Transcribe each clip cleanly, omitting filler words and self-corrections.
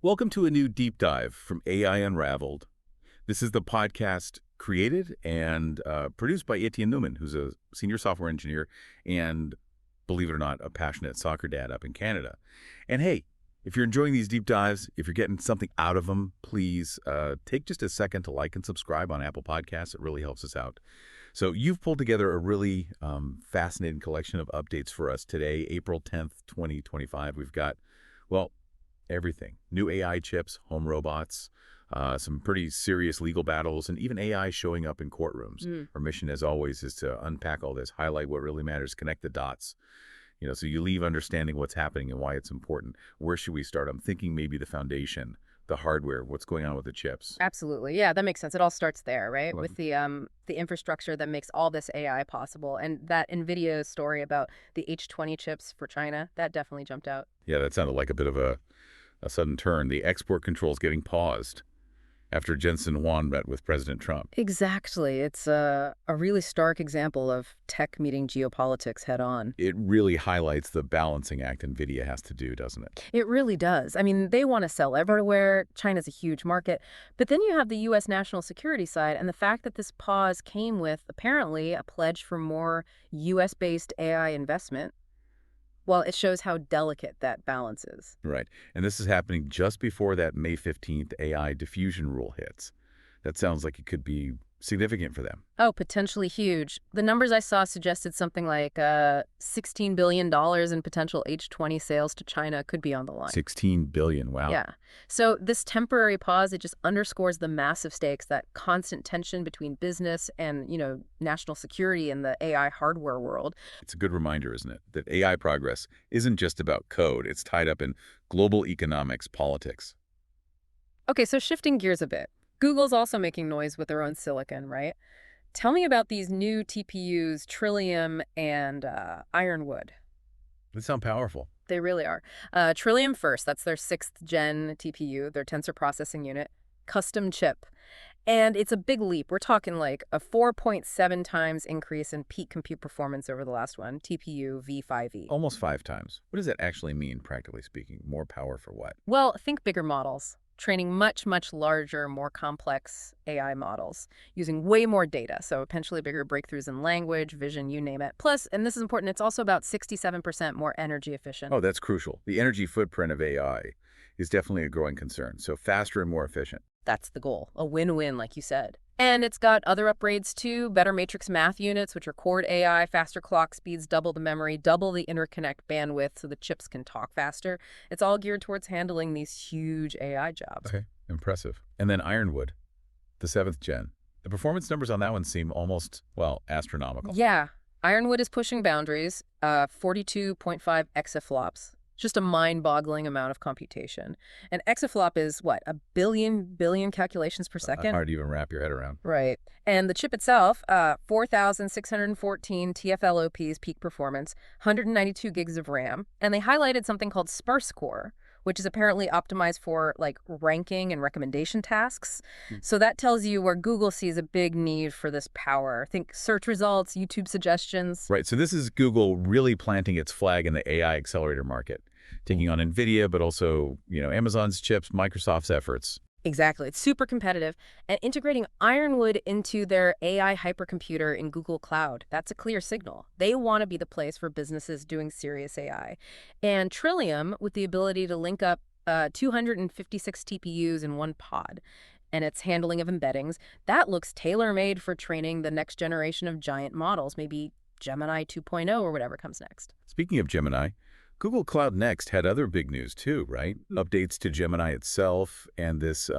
Welcome to a new deep dive from AI Unraveled. This is the podcast created and produced by Etienne Newman, who's a senior software engineer and, believe it or not, a passionate soccer dad up in Canada. And hey, if you're enjoying these deep dives, if you're getting something out of them, please take just a second to like and subscribe on Apple Podcasts. It really helps us out. So you've pulled together a really fascinating collection of updates for us today, April 10th, 2025. We've got, well, everything. New AI chips, home robots, some pretty serious legal battles, and even AI showing up in courtrooms. Our mission, as always, is to unpack all this, highlight what really matters, connect the dots. So you leave understanding what's happening and why it's important. Where should we start? I'm thinking maybe the foundation, the hardware, what's going on with the chips. Absolutely. Yeah, that makes sense. It all starts there, right? Well, With the infrastructure that makes all this AI possible. And that Nvidia story about the H20 chips for China, that definitely jumped out. Yeah, that sounded like a bit of a sudden turn. The export controls getting paused after Jensen Huang met with President Trump. Exactly. It's a really stark example of tech meeting geopolitics head on. It really highlights the balancing act NVIDIA has to do, doesn't it? It really does. I mean, they want to sell everywhere. China's a huge market. But then you have the U.S. national security side, and the fact that this pause came with, apparently, a pledge for more U.S.-based AI investment. Well, it shows how delicate that balance is. Right. And this is happening just before that May 15th AI diffusion rule hits. That sounds like it could be significant for them. Oh, potentially huge. The numbers I saw suggested something like $16 billion in potential H20 sales to China could be on the line. 16 billion, wow. Yeah. So this temporary pause, it just underscores the massive stakes, that constant tension between business and, national security in the AI hardware world. It's a good reminder, isn't it, that AI progress isn't just about code. It's tied up in global economics, politics. Okay, so shifting gears a bit. Google's also making noise with their own silicon, right? Tell me about these new TPUs, Trillium and Ironwood. They sound powerful. They really are. Trillium first, that's their 6th gen TPU, their tensor processing unit, custom chip. And it's a big leap. We're talking like a 4.7 times increase in peak compute performance over the last one, TPU v5e. Almost 5 times. What does that actually mean, practically speaking? More power for what? Well, think bigger models. Training much, much larger, more complex AI models using way more data, so potentially bigger breakthroughs in language, vision, you name it. Plus, and this is important, it's also about 67% more energy efficient. Oh, that's crucial. The energy footprint of AI is definitely a growing concern, so faster and more efficient. That's the goal, a win-win, like you said. And it's got other upgrades too, better matrix math units, which are Claude AI, faster clock speeds, double the memory, double the interconnect bandwidth so the chips can talk faster. It's all geared towards handling these huge AI jobs. Okay, impressive. And then Ironwood, the 7th gen. The performance numbers on that one seem almost, well, astronomical. Yeah, Ironwood is pushing boundaries, 42.5 exaflops. Just a mind-boggling amount of computation. And exaflop is, what, a billion calculations per second? Hard to even wrap your head around. Right. And the chip itself, 4,614 TFLOPs peak performance, 192 gigs of RAM. And they highlighted something called Sparse Core, which is apparently optimized for, ranking and recommendation tasks. So that tells you where Google sees a big need for this power. Think search results, YouTube suggestions. Right, so this is Google really planting its flag in the AI accelerator market, taking on NVIDIA, but also, Amazon's chips, Microsoft's efforts. Exactly. It's super competitive. And integrating Ironwood into their AI hypercomputer in Google Cloud, that's a clear signal. They want to be the place for businesses doing serious AI. And Trillium, with the ability to link up 256 TPUs in one pod, and its handling of embeddings, that looks tailor-made for training the next generation of giant models, maybe Gemini 2.0 or whatever comes next. Speaking of Gemini, Google Cloud Next had other big news too, right? Updates to Gemini itself and this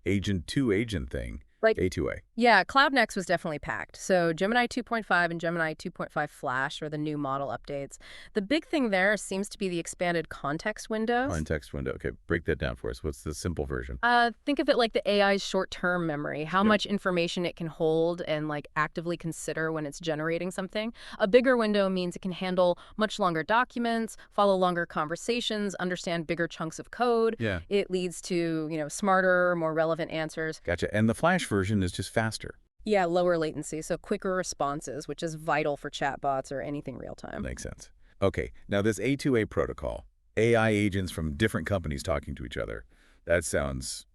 agent-to-agent thing, A2A. Yeah, Cloud Next was definitely packed. So Gemini 2.5 and Gemini 2.5 Flash are the new model updates. The big thing there seems to be the expanded context windows. Context window. Okay, break that down for us. What's the simple version? Think of it like the AI's short-term memory, how much information it can hold and actively consider when it's generating something. A bigger window means it can handle much longer documents, follow longer conversations, understand bigger chunks of code. Yeah. It leads to, smarter, more relevant answers. Gotcha. And the Flash version is just faster. Yeah, lower latency, so quicker responses, which is vital for chatbots or anything real-time. Makes sense. Okay, now this A2A protocol, AI agents from different companies talking to each other. That sounds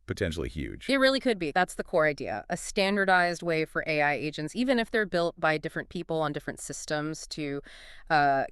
potentially huge. It really could be. That's the core idea. A standardized way for AI agents, even if they're built by different people on different systems, to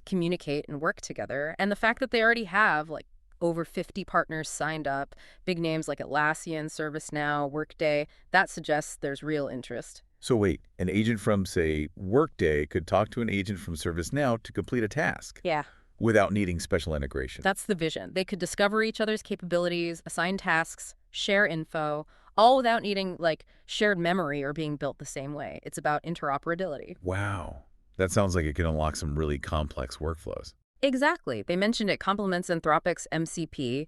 communicate and work together. And the fact that they already have like over 50 partners signed up, big names like Atlassian, ServiceNow, Workday, that suggests there's real interest. So wait, an agent from, say, Workday could talk to an agent from ServiceNow to complete a task Yeah. without needing special integration. That's the vision. They could discover each other's capabilities, assign tasks, share info, all without needing, like, shared memory or being built the same way. It's about interoperability. Wow. That sounds like it could unlock some really complex workflows. Exactly. They mentioned it complements Anthropic's MCP,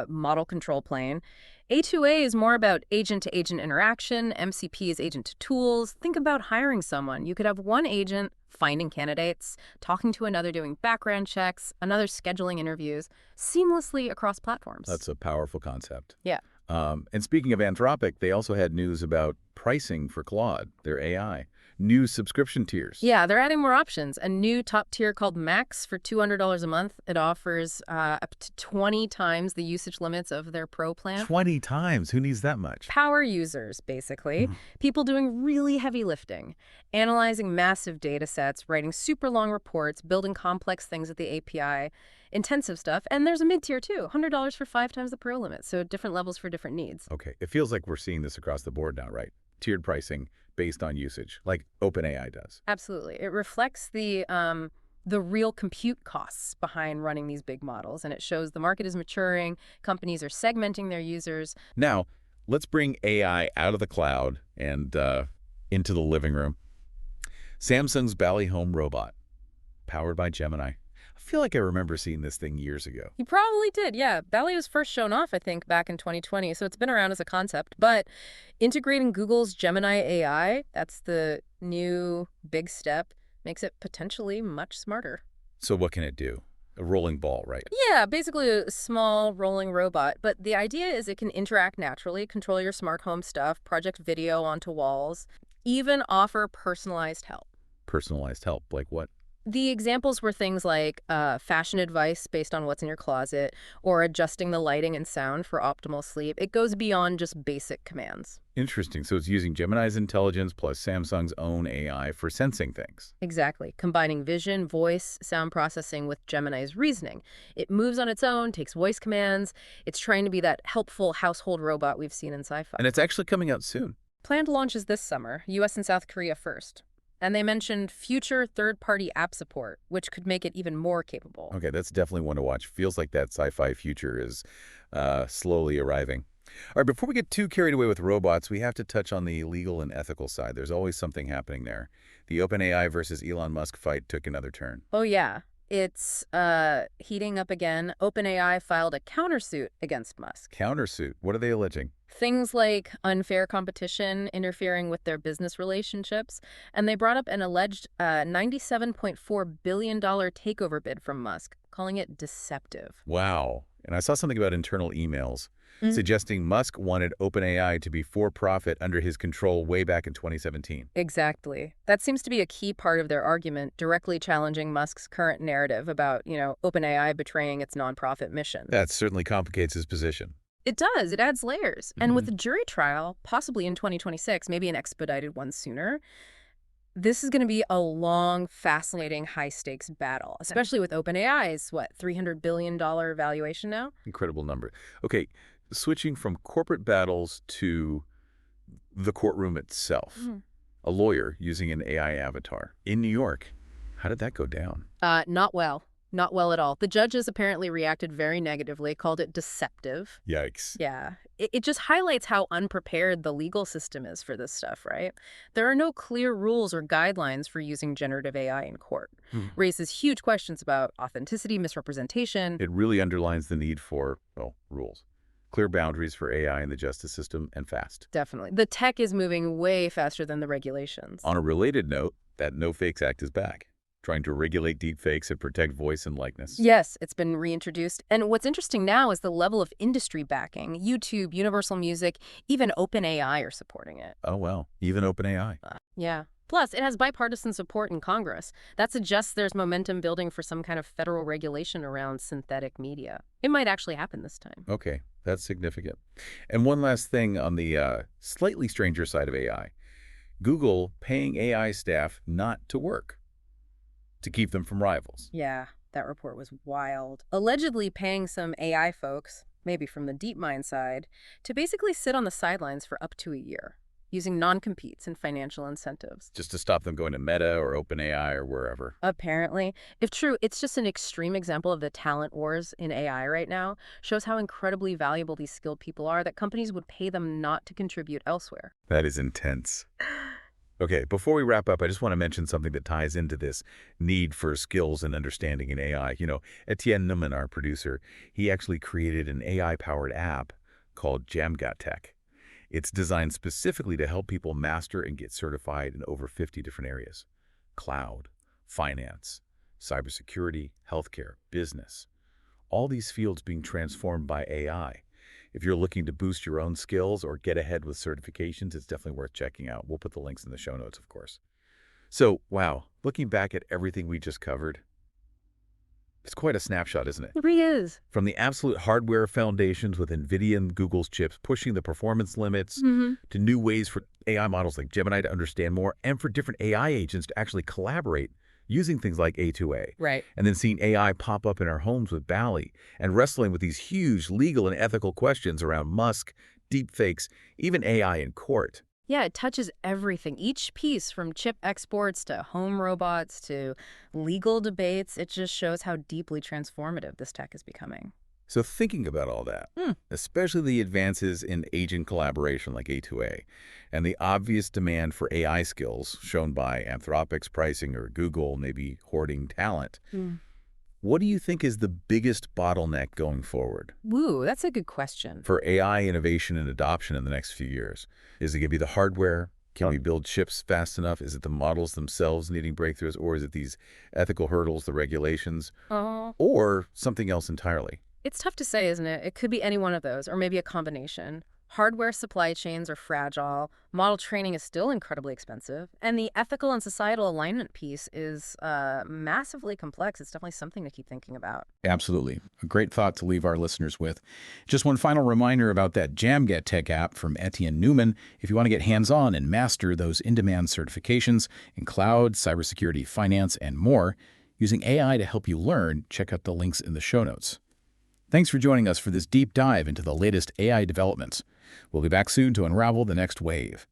model control plane. A2A is more about agent-to-agent interaction. MCP is agent-to-tools. Think about hiring someone. You could have one agent finding candidates, talking to another doing background checks, another scheduling interviews, seamlessly across platforms. That's a powerful concept. Yeah. And speaking of Anthropic, they also had news about pricing for Claude, their AI. New subscription tiers. Yeah, they're adding more options. A new top tier called Max for $200 a month. It offers up to 20 times the usage limits of their Pro plan. 20 times. Who needs that much? Power users, basically. People doing really heavy lifting, analyzing massive data sets, writing super long reports, building complex things at the API, intensive stuff. And there's a mid-tier too, $100 for 5 times the Pro limit. So different levels for different needs. Okay, it feels like we're seeing this across the board now, right? Tiered pricing based on usage, like OpenAI does. Absolutely. It reflects the real compute costs behind running these big models, and it shows the market is maturing, companies are segmenting their users. Now, let's bring AI out of the cloud and into the living room. Samsung's Ballie home robot, powered by Gemini. I feel like I remember seeing this thing years ago. You probably did, yeah. Ballie was first shown off, I think, back in 2020, so it's been around as a concept. But integrating Google's Gemini AI, that's the new big step, makes it potentially much smarter. So what can it do? A rolling ball, right? Yeah, basically a small rolling robot. But the idea is it can interact naturally, control your smart home stuff, project video onto walls, even offer personalized help. Personalized help, like what? The examples were things like fashion advice based on what's in your closet, or adjusting the lighting and sound for optimal sleep. It goes beyond just basic commands. Interesting. So it's using Gemini's intelligence plus Samsung's own AI for sensing things. Exactly. Combining vision, voice, sound processing with Gemini's reasoning. It moves on its own, takes voice commands. It's trying to be that helpful household robot we've seen in sci-fi. And it's actually coming out soon. Planned launches this summer, US and South Korea first. And they mentioned future third-party app support, which could make it even more capable. Okay, that's definitely one to watch. Feels like that sci-fi future is slowly arriving. All right, before we get too carried away with robots, we have to touch on the legal and ethical side. There's always something happening there. The OpenAI versus Elon Musk fight took another turn. Oh, yeah. It's heating up again. OpenAI filed a countersuit against Musk. Countersuit? What are they alleging? Things like unfair competition, interfering with their business relationships, and they brought up an alleged $97.4 billion takeover bid from Musk, calling it deceptive. Wow. And I saw something about internal emails suggesting Musk wanted OpenAI to be for-profit under his control way back in 2017. Exactly. That seems to be a key part of their argument, directly challenging Musk's current narrative about, OpenAI betraying its nonprofit mission. That certainly complicates his position. It does. It adds layers. And with a jury trial, possibly in 2026, maybe an expedited one sooner, this is going to be a long, fascinating, high-stakes battle, especially with OpenAI's, $300 billion valuation now? Incredible number. Okay, switching from corporate battles to the courtroom itself. A lawyer using an AI avatar in New York. How did that go down? Not well. Not well at all. The judges apparently reacted very negatively, called it deceptive. Yikes. Yeah. It just highlights how unprepared the legal system is for this stuff, right? There are no clear rules or guidelines for using generative AI in court. Raises huge questions about authenticity, misrepresentation. It really underlines the need for, rules. Clear boundaries for AI in the justice system, and fast. Definitely. The tech is moving way faster than the regulations. On a related note, that No Fakes Act is back, trying to regulate deepfakes and protect voice and likeness. Yes, it's been reintroduced. And what's interesting now is the level of industry backing. YouTube, Universal Music, even OpenAI are supporting it. Oh, well, even OpenAI. Yeah. Plus, it has bipartisan support in Congress. That suggests there's momentum building for some kind of federal regulation around synthetic media. It might actually happen this time. Okay. That's significant. And one last thing on the slightly stranger side of AI. Google paying AI staff not to work to keep them from rivals. Yeah, that report was wild. Allegedly paying some AI folks, maybe from the DeepMind side, to basically sit on the sidelines for up to a year, using non-competes and financial incentives. Just to stop them going to Meta or OpenAI or wherever. Apparently. If true, it's just an extreme example of the talent wars in AI right now, shows how incredibly valuable these skilled people are that companies would pay them not to contribute elsewhere. That is intense. Okay, before we wrap up, I just want to mention something that ties into this need for skills and understanding in AI. Etienne Neumann, our producer, he actually created an AI-powered app called Jamgatech. It's designed specifically to help people master and get certified in over 50 different areas: cloud, finance, cybersecurity, healthcare, business. All these fields being transformed by AI. If you're looking to boost your own skills or get ahead with certifications, it's definitely worth checking out. We'll put the links in the show notes, of course. So, wow, looking back at everything we just covered, it's quite a snapshot, isn't it? It really is. From the absolute hardware foundations with Nvidia and Google's chips pushing the performance limits to new ways for AI models like Gemini to understand more and for different AI agents to actually collaborate using things like A2A. Right. And then seeing AI pop up in our homes with Ballie and wrestling with these huge legal and ethical questions around Musk, deepfakes, even AI in court. Yeah, it touches everything. Each piece, from chip exports to home robots to legal debates, it just shows how deeply transformative this tech is becoming. So thinking about all that, especially the advances in agent collaboration like A2A, and the obvious demand for AI skills shown by Anthropic's pricing or Google maybe hoarding talent, what do you think is the biggest bottleneck going forward Woo, that's a good question. for AI innovation and adoption in the next few years? Is it going to be the hardware? Can we build chips fast enough? Is it the models themselves needing breakthroughs? Or is it these ethical hurdles, the regulations, or something else entirely? It's tough to say, isn't it? It could be any one of those, or maybe a combination. Hardware supply chains are fragile, model training is still incredibly expensive, and the ethical and societal alignment piece is massively complex. It's definitely something to keep thinking about. Absolutely. A great thought to leave our listeners with. Just one final reminder about that Jamgatech app from Etienne Neumann. If you want to get hands-on and master those in-demand certifications in cloud, cybersecurity, finance, and more, using AI to help you learn, check out the links in the show notes. Thanks for joining us for this deep dive into the latest AI developments. We'll be back soon to unravel the next wave.